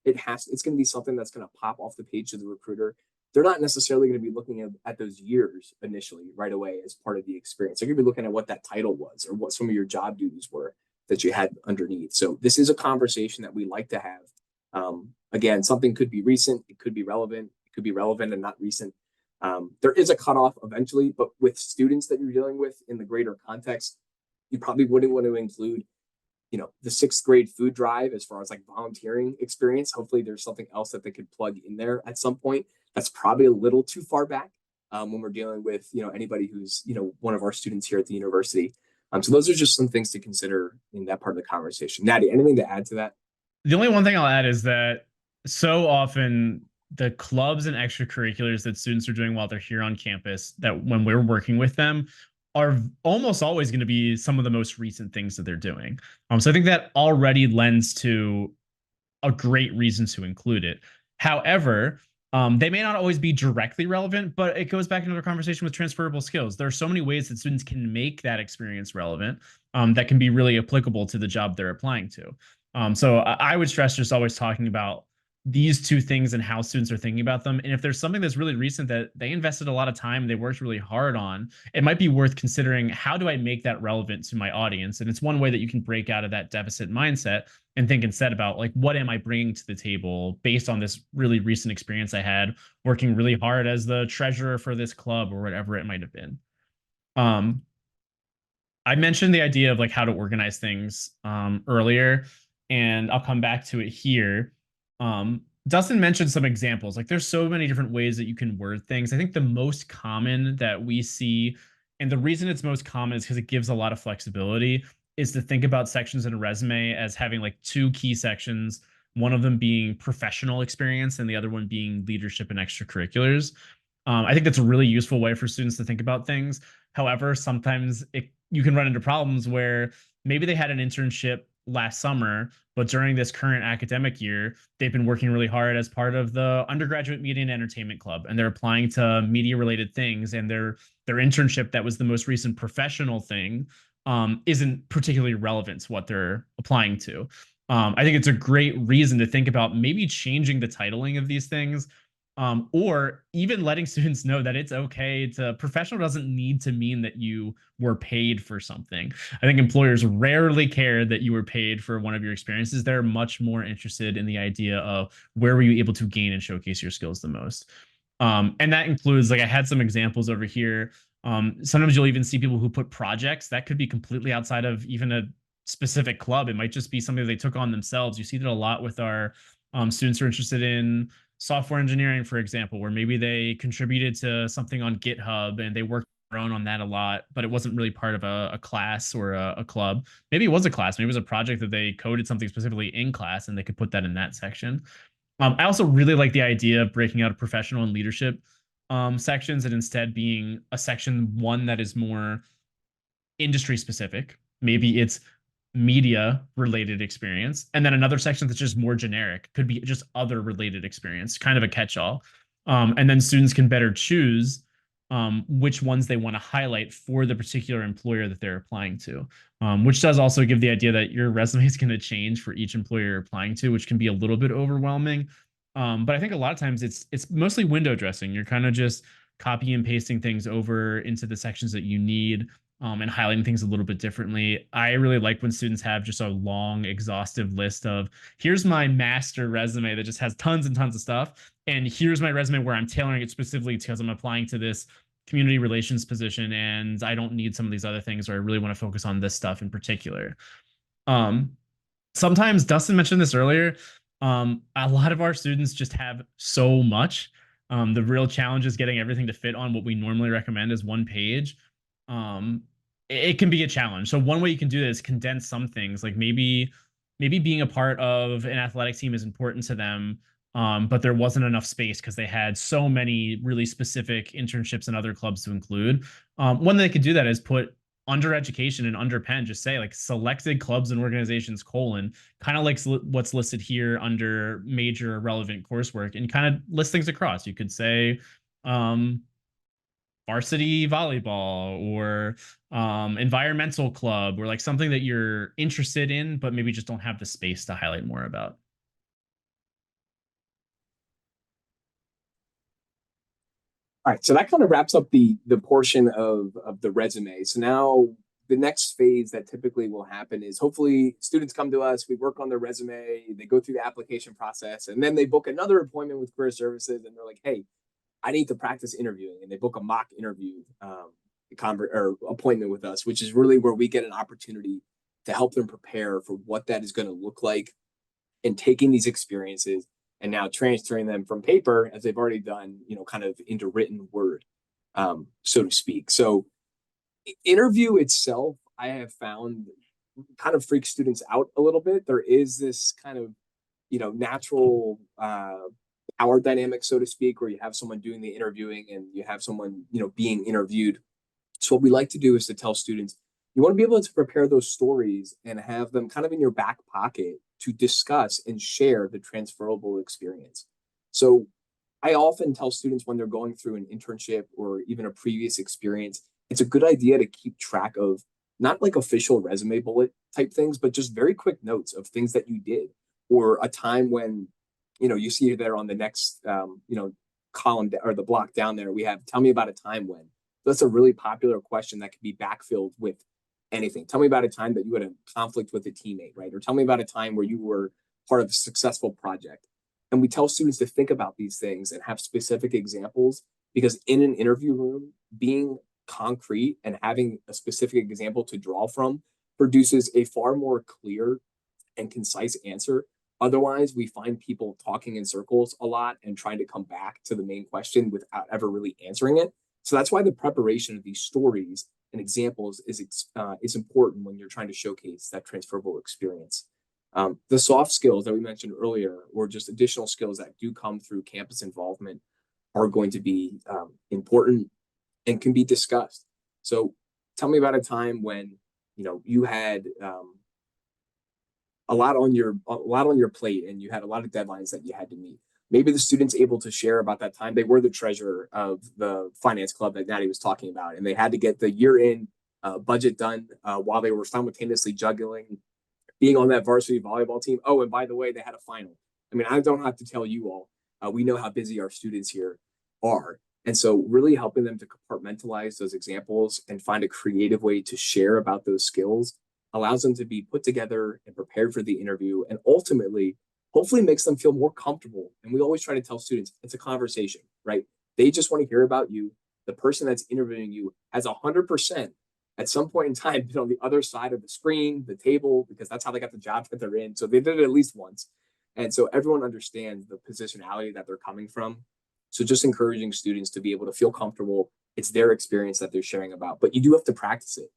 [SPEAKER 3] it. It's going to be something that's going to pop off the page to the recruiter. They're not necessarily going to be looking at those years initially right away as part of the experience. They're going to be looking at what that title was or what some of your job duties were that you had underneath. So this is a conversation that we like to have. Again, something could be recent, it could be relevant, it could be relevant and not recent. There is a cutoff eventually, but with students that you're dealing with in the greater context, you probably wouldn't want to include, the 6th grade food drive as far as like volunteering experience. Hopefully there's something else that they could plug in there at some point. That's probably a little too far back when we're dealing with, anybody who's, one of our students here at the university. So those are just some things to consider in that part of the conversation. Natty, anything to add to that?
[SPEAKER 2] The only one thing I'll add is that so often the clubs and extracurriculars that students are doing while they're here on campus, that when we're working with them, are almost always going to be some of the most recent things that they're doing. So I think that already lends to a great reason to include it. However, they may not always be directly relevant, but it goes back into our conversation with transferable skills. There are so many ways that students can make that experience relevant that can be really applicable to the job they're applying to. So I would stress just always talking about these two things and how students are thinking about them. And if there's something that's really recent that they invested a lot of time, they worked really hard on, it might be worth considering, how do I make that relevant to my audience? And it's one way that you can break out of that deficit mindset and think instead about, like, what am I bringing to the table based on this really recent experience I had working really hard as the treasurer for this club or whatever it might have been. I mentioned the idea of like how to organize things earlier, and I'll come back to it here. Dustin mentioned some examples. Like, there's so many different ways that you can word things. I think the most common that we see, and the reason it's most common is because it gives a lot of flexibility, is to think about sections in a resume as having like 2 key sections, one of them being professional experience and the other one being leadership and extracurriculars. I think that's a really useful way for students to think about things. However, sometimes you can run into problems where maybe they had an internship last summer, but during this current academic year, they've been working really hard as part of the undergraduate media and entertainment club, and they're applying to media related things, and their internship that was the most recent professional thing isn't particularly relevant to what they're applying to. I think it's a great reason to think about maybe changing the titling of these things, or even letting students know that it's okay to, professional doesn't need to mean that you were paid for something. I think employers rarely care that you were paid for one of your experiences. They're much more interested in the idea of where were you able to gain and showcase your skills the most. And that includes, like, I had some examples over here. Sometimes you'll even see people who put projects that could be completely outside of even a specific club. It might just be something they took on themselves. You see that a lot with our students who are interested in software engineering, for example, where maybe they contributed to something on GitHub and they worked on that a lot, but it wasn't really part of a class or a club. Maybe it was a class, maybe it was a project that they coded something specifically in class and they could put that in that section. I also really like the idea of breaking out of professional and leadership sections and instead being a section one that is more industry specific. Maybe it's media related experience, and then another section that's just more generic, could be just other related experience, kind of a catch-all. And then students can better choose which ones they want to highlight for the particular employer that they're applying to, which does also give the idea that your resume is going to change for each employer you're applying to, which can be a little bit overwhelming. But I think a lot of times it's mostly window dressing. You're kind of just copy and pasting things over into the sections that you need. and highlighting things a little bit differently. I really like when students have just a long, exhaustive list of here's my master resume that just has tons and tons of stuff. And here's my resume where I'm tailoring it specifically because I'm applying to this community relations position and I don't need some of these other things, or I really want to focus on this stuff in particular. Um, Sometimes Dustin mentioned this earlier. A lot of our students just have so much. The real challenge is getting everything to fit on what we normally recommend is one page. Um, it can be a challenge. So one way you can do this is condense some things, like maybe being a part of an athletic team is important to them, but there wasn't enough space because they had so many really specific internships and other clubs to include. One way they could do that is put under education and under Penn, just say like selected clubs and organizations, kind of like what's listed here under major relevant coursework, and kind of list things across. You could say varsity volleyball or environmental club, or like something that you're interested in, but maybe just don't have the space to highlight more about.
[SPEAKER 3] All right, so that kind of wraps up the portion of the resume. So now the next phase that typically will happen is hopefully students come to us, we work on their resume, they go through the application process, and then they book another appointment with career services, and they're like, hey, I need to practice interviewing, and they book a mock interview or appointment with us, which is really where we get an opportunity to help them prepare for what that is going to look like, and taking these experiences and now transferring them from paper, as they've already done, kind of into written word, so to speak. So interview itself, I have found, kind of freaks students out a little bit. There is this kind of, natural power dynamic, so to speak, where you have someone doing the interviewing and you have someone, being interviewed. So what we like to do is to tell students, you want to be able to prepare those stories and have them kind of in your back pocket to discuss and share the transferable experience. So I often tell students when they're going through an internship or even a previous experience, it's a good idea to keep track of not like official resume bullet type things, but just very quick notes of things that you did, or a time when, you see there on the next, column or the block down there, we have, tell me about a time when. That's a really popular question that can be backfilled with anything. Tell me about a time that you had a conflict with a teammate, right? Or tell me about a time where you were part of a successful project. And we tell students to think about these things and have specific examples, because in an interview room, being concrete and having a specific example to draw from produces a far more clear and concise answer. Otherwise, we find people talking in circles a lot and trying to come back to the main question without ever really answering it. So that's why the preparation of these stories and examples is important when you're trying to showcase that transferable experience. The soft skills that we mentioned earlier, or just additional skills that do come through campus involvement, are going to be important and can be discussed. So tell me about a time when you had a lot on your plate and you had a lot of deadlines that you had to meet. Maybe the student's able to share about that time they were the treasurer of the finance club that Natty was talking about, and they had to get the year-end budget done while they were simultaneously juggling being on that varsity volleyball team. Oh, and by the way, they had a final. I mean, I don't have to tell you all. We know how busy our students here are. And so really helping them to compartmentalize those examples and find a creative way to share about those skills allows them to be put together and prepared for the interview, and ultimately, hopefully makes them feel more comfortable. And we always try to tell students, it's a conversation, right? They just want to hear about you. The person that's interviewing you has 100% at some point in time been on the other side of the screen, the table, because that's how they got the job that they're in. So they did it at least once. And so everyone understands the positionality that they're coming from. So just encouraging students to be able to feel comfortable. It's their experience that they're sharing about, but you do have to practice it.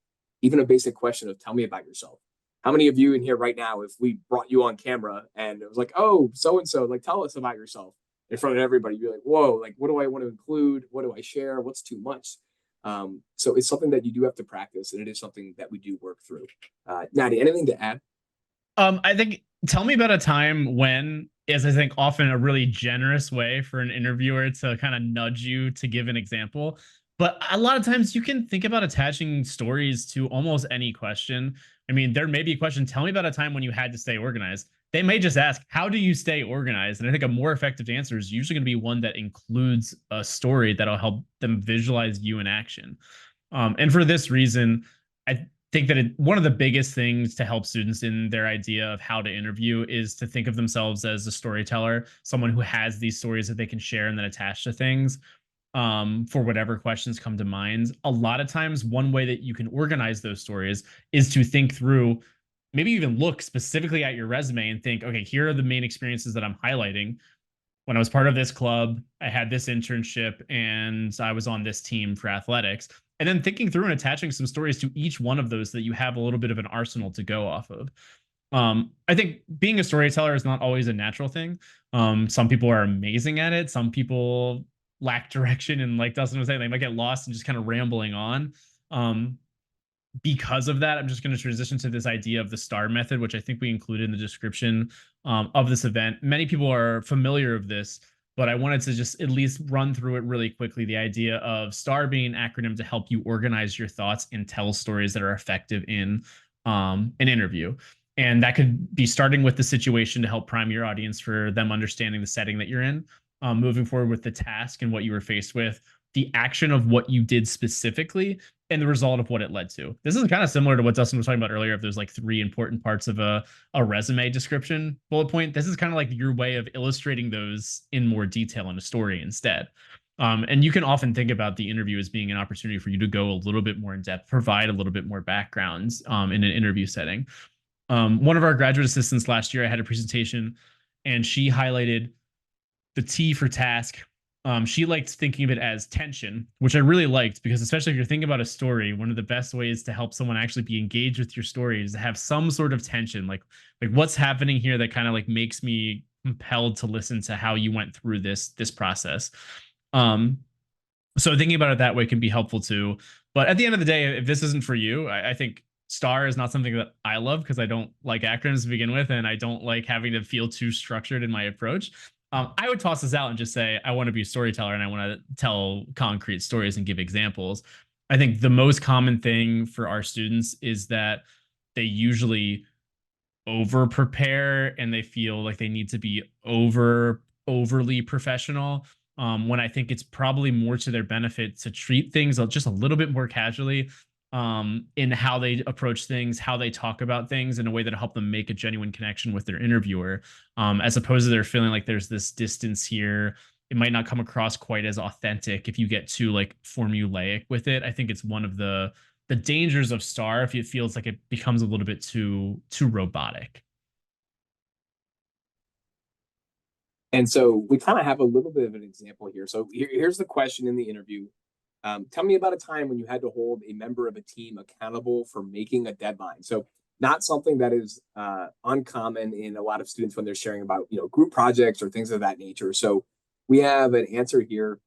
[SPEAKER 3] Even a basic question of, tell me about yourself. How many of you in here right now, if we brought you on camera and it was like, oh, so-and-so, like, tell us about yourself in front of everybody, you're like, whoa, like, what do I want to include? What do I share? What's too much? So it's something that you do have to practice, and it is something that we do work through. Natty, anything to add?
[SPEAKER 2] I think, tell me about a time when is, I think, often a really generous way for an interviewer to kind of nudge you to give an example. But a lot of times you can think about attaching stories to almost any question. I mean, there may be a question, tell me about a time when you had to stay organized. They may just ask, how do you stay organized? And I think a more effective answer is usually going to be one that includes a story that'll help them visualize you in action. And for this reason, I think that one of the biggest things to help students in their idea of how to interview is to think of themselves as a storyteller, someone who has these stories that they can share and then attach to things for whatever questions come to mind. A lot of times, one way that you can organize those stories is to think through, maybe even look specifically at your resume and think, okay, here are the main experiences that I'm highlighting. When I was part of this club, I had this internship and I was on this team for athletics. And then thinking through and attaching some stories to each one of those so that you have a little bit of an arsenal to go off of. I think being a storyteller is not always a natural thing. Some people are amazing at it. Some people lack direction. And like Dustin was saying, they might get lost and just kind of rambling on. Because of that, I'm just going to transition to this idea of the STAR method, which I think we included in the description of this event. Many people are familiar with this, but I wanted to just at least run through it really quickly. The idea of STAR being an acronym to help you organize your thoughts and tell stories that are effective in an interview. And that could be starting with the situation to help prime your audience for them understanding the setting that you're in, moving forward with the task and what you were faced with, the action of what you did specifically, and the result of what it led to. This is kind of similar to what Dustin was talking about earlier. If there's like 3 important parts of a resume description bullet point, this is kind of like your way of illustrating those in more detail in a story instead. And you can often think about the interview as being an opportunity for you to go a little bit more in depth, provide a little bit more background in an interview setting. One of our graduate assistants last year, I had a presentation and she highlighted the T for task. She liked thinking of it as tension, which I really liked, because especially if you're thinking about a story, one of the best ways to help someone actually be engaged with your story is to have some sort of tension, like what's happening here that kind of like makes me compelled to listen to how you went through this process. So thinking about it that way can be helpful too. But at the end of the day, if this isn't for you, I think STAR is not something that I love because I don't like acronyms to begin with, and I don't like having to feel too structured in my approach. I would toss this out and just say, I want to be a storyteller and I want to tell concrete stories and give examples. I think the most common thing for our students is that they usually over prepare and they feel like they need to be overly professional. When I think it's probably more to their benefit to treat things just a little bit more casually, in how they approach things, how they talk about things in a way that help them make a genuine connection with their interviewer, as opposed to they're feeling like there's this distance here. It might not come across quite as authentic if you get too like formulaic with it. I think it's one of the dangers of STAR if it feels like it becomes a little bit too robotic.
[SPEAKER 3] And so we kind of have a little bit of an example here. So here's the question in the interview. Tell me about a time when you had to hold a member of a team accountable for making a deadline. So not something that is uncommon in a lot of students when they're sharing about, group projects or things of that nature. So we have an answer here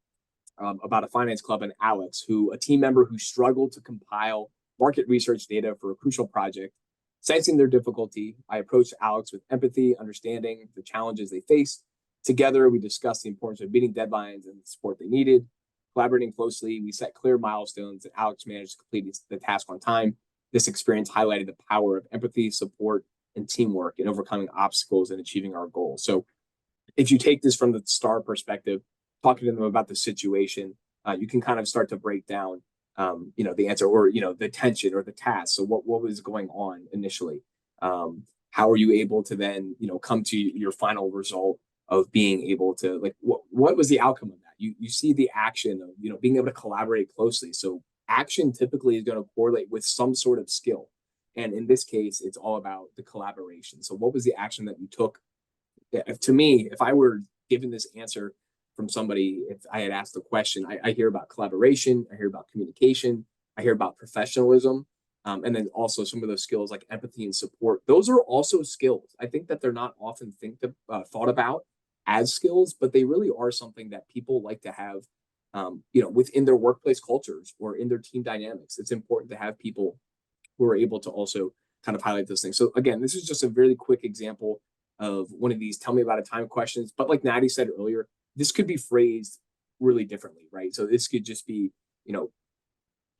[SPEAKER 3] about a finance club and Alex, a team member who struggled to compile market research data for a crucial project. Sensing their difficulty, I approached Alex with empathy, understanding the challenges they faced. Together, we discussed the importance of meeting deadlines and the support they needed. Collaborating closely, we set clear milestones, and Alex managed to complete the task on time. This experience highlighted the power of empathy, support, and teamwork in overcoming obstacles and achieving our goals. So if you take this from the STAR perspective, talking to them about the situation, you can kind of start to break down, the answer or, the tension or the task. So what was going on initially? How are you able to then, come to your final result of being able to, like, what was the outcome of that? You see the action of, being able to collaborate closely. So action typically is going to correlate with some sort of skill. And in this case, it's all about the collaboration. So what was the action that you took? To me, if I were given this answer from somebody, if I had asked the question, I hear about collaboration, I hear about communication, I hear about professionalism, and then also some of those skills like empathy and support. Those are also skills. I think that they're not often thought about as skills, but they really are something that people like to have, within their workplace cultures or in their team dynamics. It's important to have people who are able to also kind of highlight those things. So again, this is just a really quick example of one of these tell me about a time questions. But like Natty said earlier, this could be phrased really differently, right? So this could just be,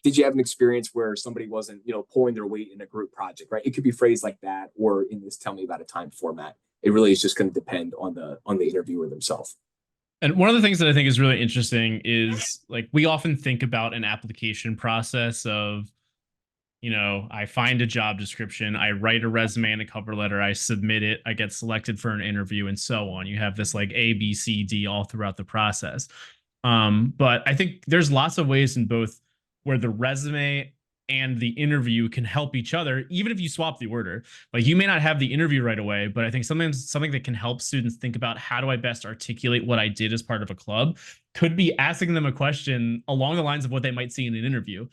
[SPEAKER 3] did you have an experience where somebody wasn't, pulling their weight in a group project, right? It could be phrased like that, or in this tell me about a time format. It really is just going to depend on the interviewer themselves.
[SPEAKER 2] And one of the things that I think is really interesting is like we often think about an application process of, I find a job description, I write a resume and a cover letter, I submit it, I get selected for an interview, and so on. You have this like A, B, C, D all throughout the process. But I think there's lots of ways in both where the resume and the interview can help each other, even if you swap the order. Like you may not have the interview right away, but I think sometimes something that can help students think about how do I best articulate what I did as part of a club could be asking them a question along the lines of what they might see in an interview.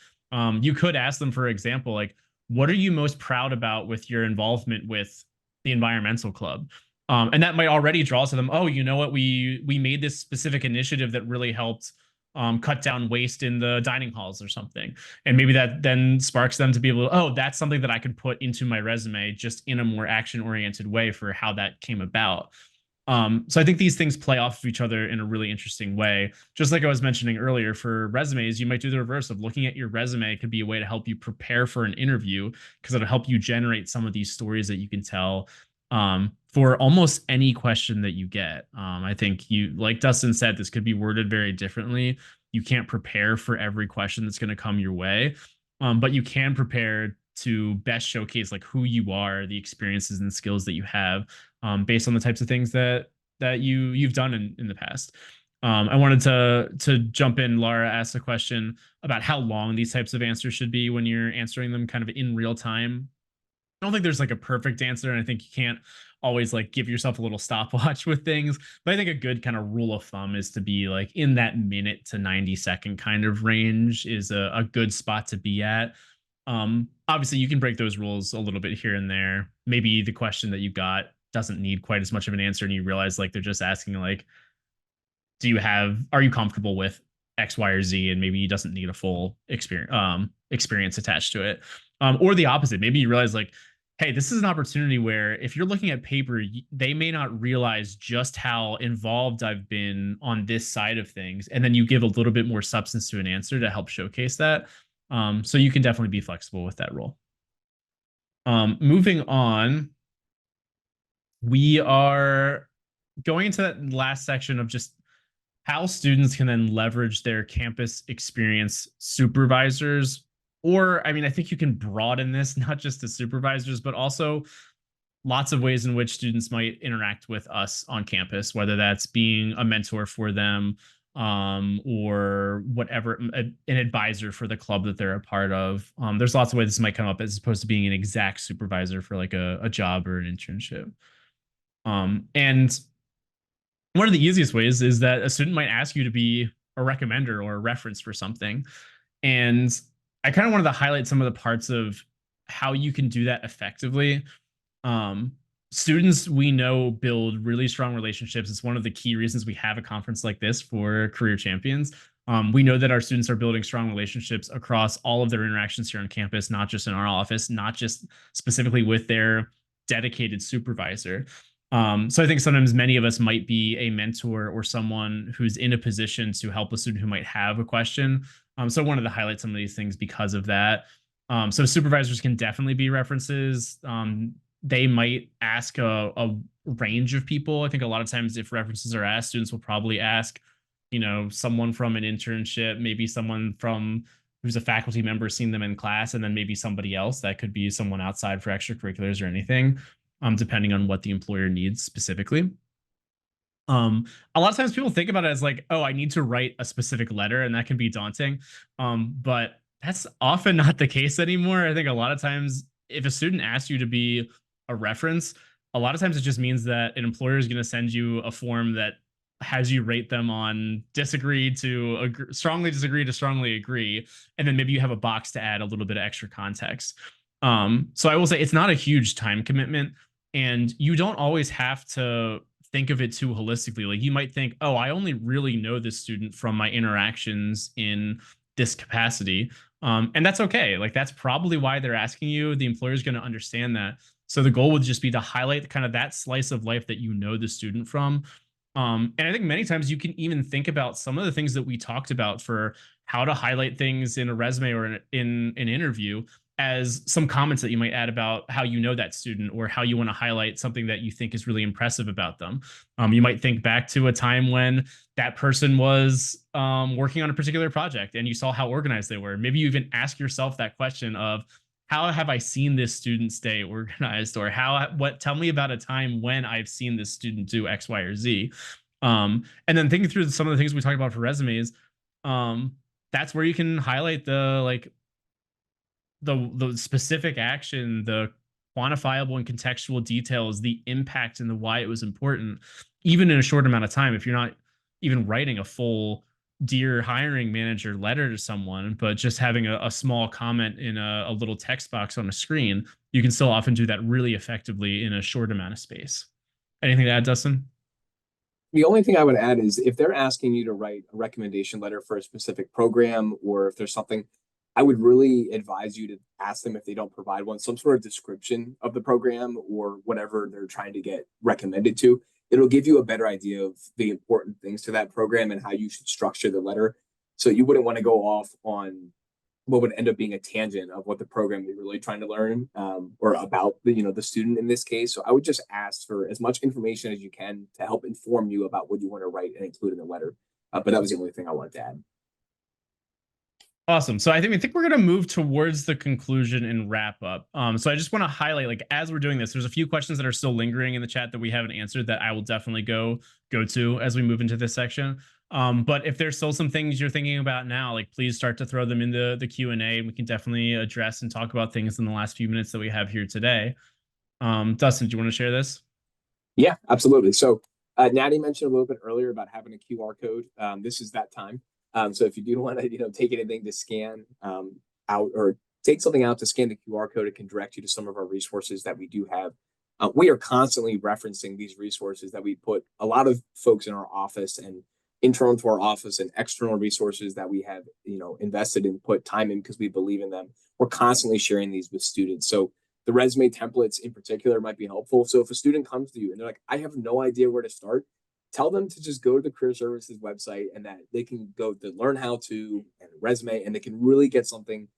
[SPEAKER 2] You could ask them, for example, like, what are you most proud about with your involvement with the environmental club? And that might already draw to them, oh, you know what, we made this specific initiative that really helped cut down waste in the dining halls or something. And maybe that then sparks them to be able to, oh, that's something that I could put into my resume just in a more action-oriented way for how that came about. So I think these things play off of each other in a really interesting way. Just like I was mentioning earlier, for resumes, you might do the reverse of looking at your resume could be a way to help you prepare for an interview because it'll help you generate some of these stories that you can tell for almost any question that you get. I think like Dustin said, this could be worded very differently. You can't prepare for every question that's going to come your way, but you can prepare to best showcase like who you are, the experiences and skills that you have, based on the types of things that you've done in the past. I wanted to jump in. Laura asked a question about how long these types of answers should be when you're answering them kind of in real time. I don't think there's like a perfect answer, and I think you can't always like give yourself a little stopwatch with things. But I think a good kind of rule of thumb is to be like in that minute to 90-second kind of range is a good spot to be at. Obviously, you can break those rules a little bit here and there. Maybe the question that you got doesn't need quite as much of an answer, and you realize like they're just asking like, are you comfortable with X, Y, or Z, and maybe it doesn't need a full experience attached to it. Or the opposite. Maybe you realize like, hey, this is an opportunity where if you're looking at paper, they may not realize just how involved I've been on this side of things. And then you give a little bit more substance to an answer to help showcase that. So you can definitely be flexible with that role. Moving on, we are going into that last section of just how students can then leverage their campus experience supervisors. Or, I mean, I think you can broaden this not just to supervisors, but also lots of ways in which students might interact with us on campus, whether that's being a mentor for them, or whatever, an advisor for the club that they're a part of. There's lots of ways this might come up as opposed to being an exact supervisor for like a job or an internship. And one of the easiest ways is that a student might ask you to be a recommender or a reference for something. And I kind of wanted to highlight some of the parts of how you can do that effectively. Students we know build really strong relationships. It's one of the key reasons we have a conference like this for career champions. We know that our students are building strong relationships across all of their interactions here on campus, not just in our office, not just specifically with their dedicated supervisor. So I think sometimes many of us might be a mentor or someone who's in a position to help a student who might have a question. So I wanted to highlight some of these things because of that. So supervisors can definitely be references. They might ask a range of people. I think a lot of times if references are asked, students will probably ask, someone from an internship, maybe someone from who's a faculty member, seeing them in class, and then maybe somebody else. That could be someone outside for extracurriculars or anything, depending on what the employer needs specifically. A lot of times people think about it as like, oh, I need to write a specific letter, and that can be daunting. But that's often not the case anymore. I think a lot of times if a student asks you to be a reference, a lot of times it just means that an employer is going to send you a form that has you rate them on disagree to agree, strongly disagree to strongly agree. And then maybe you have a box to add a little bit of extra context. So I will say it's not a huge time commitment, and you don't always have to think of it too holistically. Like you might think, oh, I only really know this student from my interactions in this capacity. And that's okay. Like that's probably why they're asking you. The employer is going to understand that. So the goal would just be to highlight kind of that slice of life that you know the student from. And I think many times you can even think about some of the things that we talked about for how to highlight things in a resume or in an interview as some comments that you might add about how you know that student or how you want to highlight something that you think is really impressive about them. You might think back to a time when that person was working on a particular project and you saw how organized they were. Maybe you even ask yourself that question of, how have I seen this student stay organized, or tell me about a time when I've seen this student do X, Y, or Z. And then thinking through some of the things we talked about for resumes, that's where you can highlight the specific action, the quantifiable and contextual details, the impact and the why it was important, even in a short amount of time. If you're not even writing a full dear hiring manager letter to someone, but just having a small comment in a little text box on a screen, you can still often do that really effectively in a short amount of space. Anything to add, Dustin?
[SPEAKER 3] The only thing I would add is if they're asking you to write a recommendation letter for a specific program, or if there's something, I would really advise you to ask them, if they don't provide one, some sort of description of the program or whatever they're trying to get recommended to. It'll give you a better idea of the important things to that program and how you should structure the letter. So you wouldn't want to go off on what would end up being a tangent of what the program you're really trying to learn, or about the student in this case. So I would just ask for as much information as you can to help inform you about what you want to write and include in the letter. But that was the only thing I wanted to add.
[SPEAKER 2] Awesome. So I think we're going to move towards the conclusion and wrap up. So I just want to highlight, like, as we're doing this, there's a few questions that are still lingering in the chat that we haven't answered that I will definitely go to as we move into this section. But if there's still some things you're thinking about now, like, please start to throw them into the Q&A. We can definitely address and talk about things in the last few minutes that we have here today. Dustin, do you want to share this?
[SPEAKER 3] Yeah, absolutely. So Natty mentioned a little bit earlier about having a QR code. This is that time. So if you do want to, take anything to scan out, or take something out to scan the QR code, it can direct you to some of our resources that we do have. We are constantly referencing these resources that we put a lot of folks in our office, and internal to our office, and external resources that we have, invested and put time in because we believe in them. We're constantly sharing these with students. So the resume templates in particular might be helpful. So if a student comes to you and they're like, I have no idea where to start, tell them to just go to the career services website, and that they can go to learn how to and resume, and they can really get something,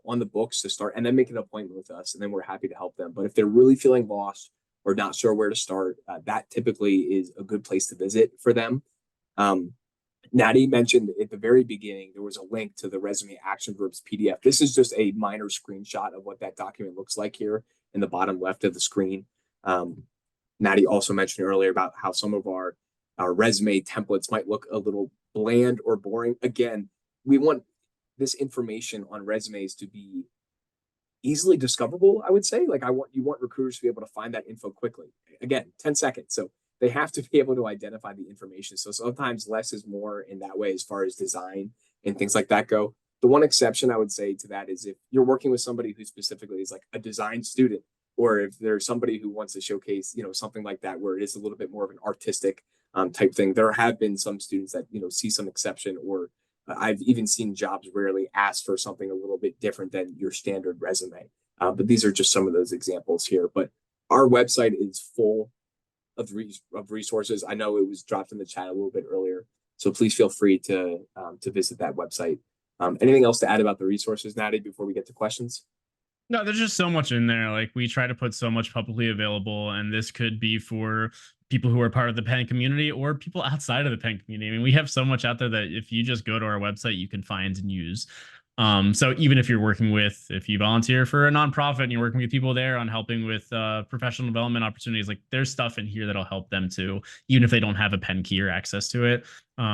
[SPEAKER 3] on the books to start, and then make an appointment with us. And then we're happy to help them. But if they're really feeling lost or not sure where to start, that typically is a good place to visit for them. Natty mentioned at the very beginning, there was a link to the resume action verbs PDF. This is just a minor screenshot of what that document looks like here in the bottom left of the screen. Natty also mentioned earlier about how some of our resume templates might look a little bland or boring. Again, we want this information on resumes to be easily discoverable, I would say. Like, you want recruiters to be able to find that info quickly. Again, 10 seconds. So they have to be able to identify the information. So sometimes less is more in that way, as far as design and things like that go. The one exception I would say to that is if you're working with somebody who specifically is like a design student, or if there's somebody who wants to showcase, something like that, where it is a little bit more of an artistic type thing. There have been some students that, see some exception, or I've even seen jobs rarely ask for something a little bit different than your standard resume. But these are just some of those examples here. But our website is full of resources. I know it was dropped in the chat a little bit earlier, so please feel free to visit that website. Anything else to add about the resources, Natty, before we get to questions?
[SPEAKER 2] No, there's just so much in there. Like, we try to put so much publicly available, and this could be for people who are part of the Penn community or people outside of the Penn community. I mean, we have so much out there that if you just go to our website, you can find and use. So even if you volunteer for a nonprofit and you're working with people there on helping with professional development opportunities, like, there's stuff in here that'll help them too, even if they don't have a Penn key or access to it.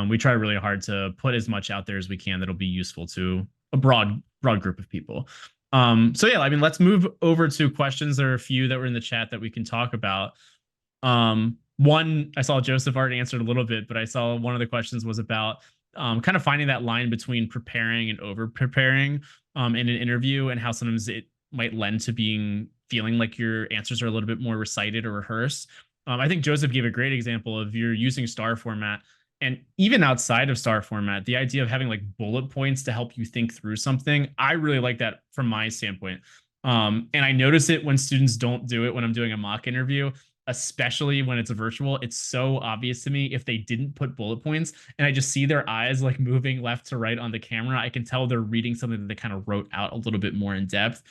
[SPEAKER 2] We try really hard to put as much out there as we can that'll be useful to a broad group of people. So yeah, I mean, let's move over to questions. There are a few that were in the chat that we can talk about. One, I saw Joseph already answered a little bit, but I saw one of the questions was about kind of finding that line between preparing and over preparing in an interview, and how sometimes it might lend to feeling like your answers are a little bit more recited or rehearsed. I think Joseph gave a great example of you're using star format. And even outside of star format, the idea of having like bullet points to help you think through something, I really like that from my standpoint. And I notice it when students don't do it when I'm doing a mock interview, especially when it's a virtual. It's so obvious to me if they didn't put bullet points, and I just see their eyes like moving left to right on the camera. I can tell they're reading something that they kind of wrote out a little bit more in depth.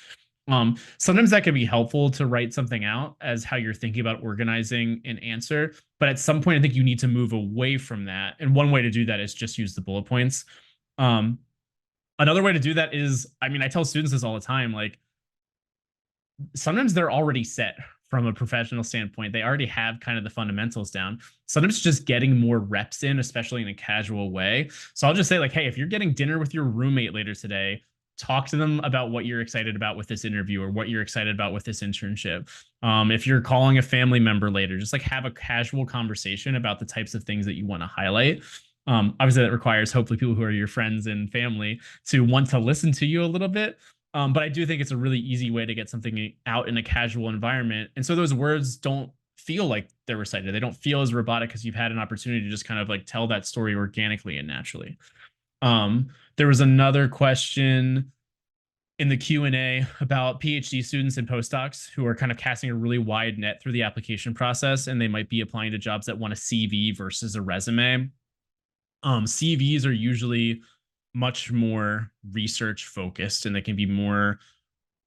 [SPEAKER 2] Sometimes that can be helpful to write something out as how you're thinking about organizing an answer. But at some point, I think you need to move away from that. And one way to do that is just use the bullet points. Um, Another way to do that is, I mean, I tell students this all the time, like sometimes they're already set from a professional standpoint. They already have kind of the fundamentals down. Sometimes just getting more reps in, especially in a casual way. So I'll just say like, hey, if you're getting dinner with your roommate later today, talk to them about what you're excited about with this interview or what you're excited about with this internship. If you're calling a family member later, just like have a casual conversation about the types of things that you want to highlight. Obviously, that requires hopefully people who are your friends and family to want to listen to you a little bit. But I do think it's a really easy way to get something out in a casual environment. And so those words don't feel like they're recited. They don't feel as robotic because you've had an opportunity to just kind of like tell that story organically and naturally. There was another question in the Q&A about PhD students and postdocs who are kind of casting a really wide net through the application process, and they might be applying to jobs that want a CV versus a resume. CVs are usually much more research focused, and they can be more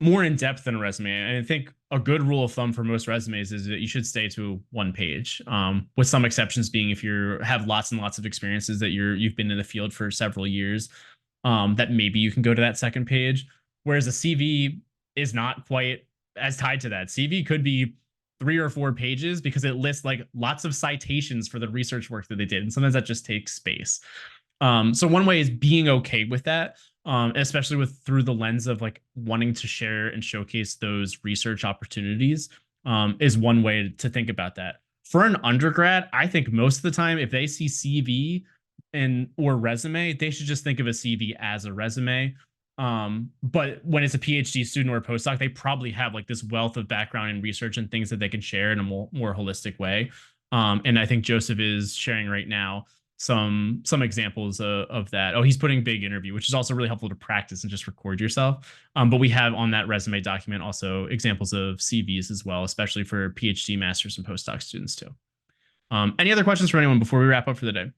[SPEAKER 2] in depth than a resume. And I think a good rule of thumb for most resumes is that you should stay to one page, with some exceptions being if you have lots and lots of experiences that you've been in the field for several years, that maybe you can go to that second page. Whereas a CV is not quite as tied to that. CV could be 3 or 4 pages because it lists like lots of citations for the research work that they did. And sometimes that just takes space. So one way is being okay with that, especially through the lens of like wanting to share and showcase those research opportunities, is one way to think about that. For an undergrad, I think most of the time, if they see CV or resume, they should just think of a CV as a resume. But when it's a PhD student or a postdoc, they probably have like this wealth of background in research and things that they can share in a more holistic way. And I think Joseph is sharing right now some examples of that. Oh, he's putting big interview, which is also really helpful to practice and just record yourself. But we have on that resume document also examples of CVs as well, especially for PhD, masters, and postdoc students too. Any other questions for anyone before we wrap up for the day?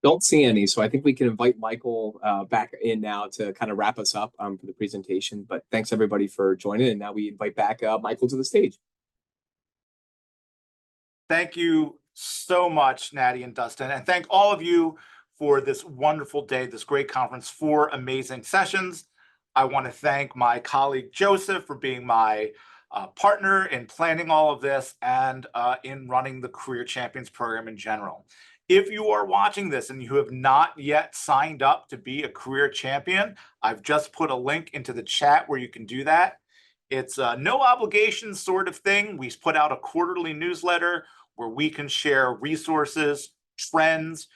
[SPEAKER 3] Don't see any, so I think we can invite Michael back in now to kind of wrap us up for the presentation. But thanks everybody for joining, and now we invite back Michael to the stage.
[SPEAKER 1] Thank you so much, Natty and Dustin, and thank all of you for this wonderful day, this great conference, 4 amazing sessions. I want to thank my colleague Joseph for being my partner in planning all of this and in running the Career Champions program in general. If you are watching this and you have not yet signed up to be a career champion, I've just put a link into the chat where you can do that. It's a no obligation sort of thing. We put out a quarterly newsletter where we can share resources, trends.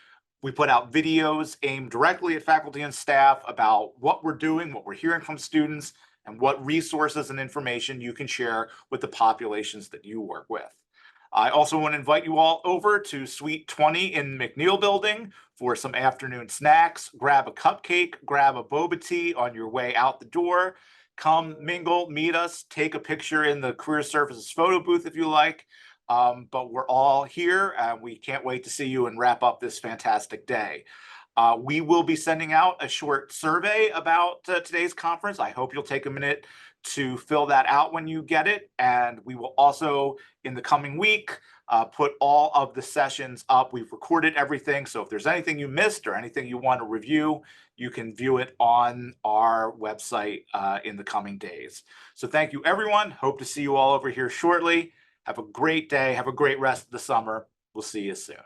[SPEAKER 1] We put out videos aimed directly at faculty and staff about what we're doing, what we're hearing from students, and what resources and information you can share with the populations that you work with. I also want to invite you all over to Suite 20 in McNeil Building for some afternoon snacks. Grab a cupcake, grab a boba tea on your way out the door. Come mingle, meet us, take a picture in the Career Services photo booth if you like. But we're all here and we can't wait to see you and wrap up this fantastic day. We will be sending out a short survey about today's conference. I hope you'll take a minute to fill that out when you get it. And we will also, in the coming week, put all of the sessions up. We've recorded everything. So if there's anything you missed or anything you want to review, you can view it on our website in the coming days. So thank you, everyone. Hope to see you all over here shortly. Have a great day. Have a great rest of the summer. We'll see you soon.